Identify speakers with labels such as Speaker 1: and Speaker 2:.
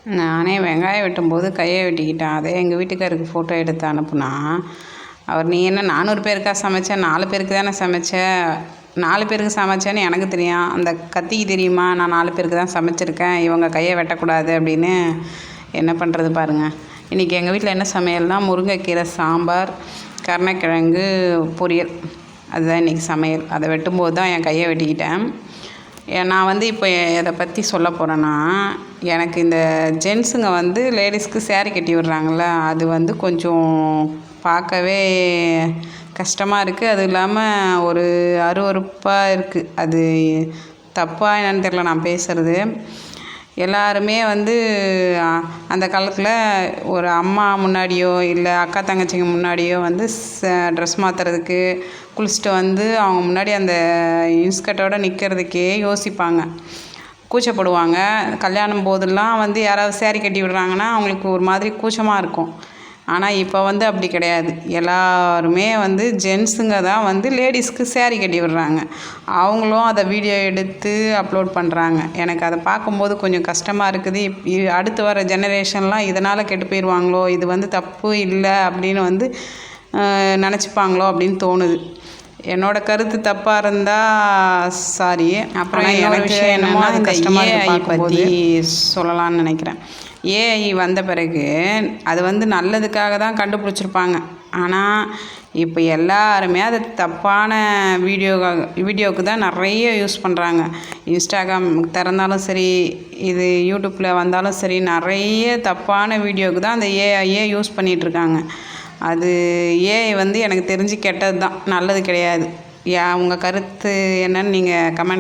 Speaker 1: நானே வெங்காயம் வெட்டும்போது கையை வெட்டிக்கிட்டேன். அதே எங்கள் வீட்டுக்காருக்கு ஃபோட்டோ எடுத்து அனுப்புனா, அவர் "நீ என்ன 400 பேருக்கா சமைச்ச? 4 பேருக்கு தானே சமைச்ச. 4 பேருக்கு சமைச்சேன்னு எனக்கு தெரியும். அந்த கத்திக்கு தெரியுமா நான் 4 பேருக்கு தான் சமைச்சிருக்கேன், இவங்க கையை வெட்டக்கூடாது" அப்படின்னு. என்ன பண்ணுறது பாருங்கள். இன்றைக்கி எங்கள் வீட்டில் என்ன சமையல்னால், முருங்கைக்கீரை சாம்பார், கருணக்கிழங்கு பொரியல். அதுதான் இன்றைக்கி சமையல். அதை வெட்டும்போது தான் என் கையை வெட்டிக்கிட்டேன். நான் வந்து இப்போ எதை பற்றி சொல்ல போகிறேன்னா, எனக்கு இந்த ஜென்ஸுங்க வந்து லேடிஸ்க்கு சேரீ கட்டி விடுறாங்கள்ல, அது வந்து கொஞ்சம் பார்க்கவே கஷ்டமாக இருக்குது. அதுவும் இல்லாமல் ஒரு அருவருப்பாக இருக்குது. அது தப்பாக என்னன்னு தெரியல நான் பேசுகிறது. எல்லாருமே வந்து அந்த காலத்தில் ஒரு அம்மா முன்னாடியோ இல்லை அக்கா தங்கச்சிங்க முன்னாடியோ வந்து ட்ரெஸ் மாற்றுறதுக்கு குளிச்சுட்டு வந்து அவங்க முன்னாடி அந்த இன்ஸ்கர்ட்டோடு நிற்கிறதுக்கே யோசிப்பாங்க, கூச்சப்படுவாங்க. கல்யாணம் போதெல்லாம் வந்து யாராவது சேரீ கட்டி விடுறாங்கன்னா அவங்களுக்கு ஒரு மாதிரி கூச்சமாக இருக்கும். ஆனால் இப்போ வந்து அப்படி கிடையாது. எல்லாருமே வந்து ஜென்ஸுங்க தான் வந்து லேடிஸ்க்கு சேரீ கட்டி விடுறாங்க. அவங்களும் அதை வீடியோ எடுத்து அப்லோட் பண்ணுறாங்க. எனக்கு அதை பார்க்கும்போது கொஞ்சம் கஷ்டமாக இருக்குது. அடுத்து வர ஜெனரேஷன்லாம் இதனால் கெட்டு போயிடுவாங்களோ, இது வந்து தப்பு இல்லை அப்படின்னு வந்து நினச்சிப்பாங்களோ அப்படின்னு தோணுது. என்னோடய கருத்து தப்பாக இருந்தால் சாரி. அப்புறம் என்னோடய விஷயம் என்னமோ அது கஷ்டமாக ஏஐ பற்றி சொல்லலான்னு நினைக்கிறேன். ஏஐ வந்த பிறகு அது வந்து நல்லதுக்காக தான் கண்டுபிடிச்சிருப்பாங்க. ஆனால் இப்போ எல்லாருமே அது தப்பான வீடியோவுக்கு தான் நிறைய யூஸ் பண்ணுறாங்க. இன்ஸ்டாகிராம் திறந்தாலும் சரி, இது யூடியூப்பில் வந்தாலும் சரி, நிறைய தப்பான வீடியோவுக்கு தான் அந்த ஏஐயே யூஸ் பண்ணிகிட்ருக்காங்க. அது ஏஐ வந்து எனக்கு தெரிஞ்சு கெட்டது தான், நல்லது கிடையாது. உங்கள் கருத்து என்னன்னு நீங்கள் கமெண்ட்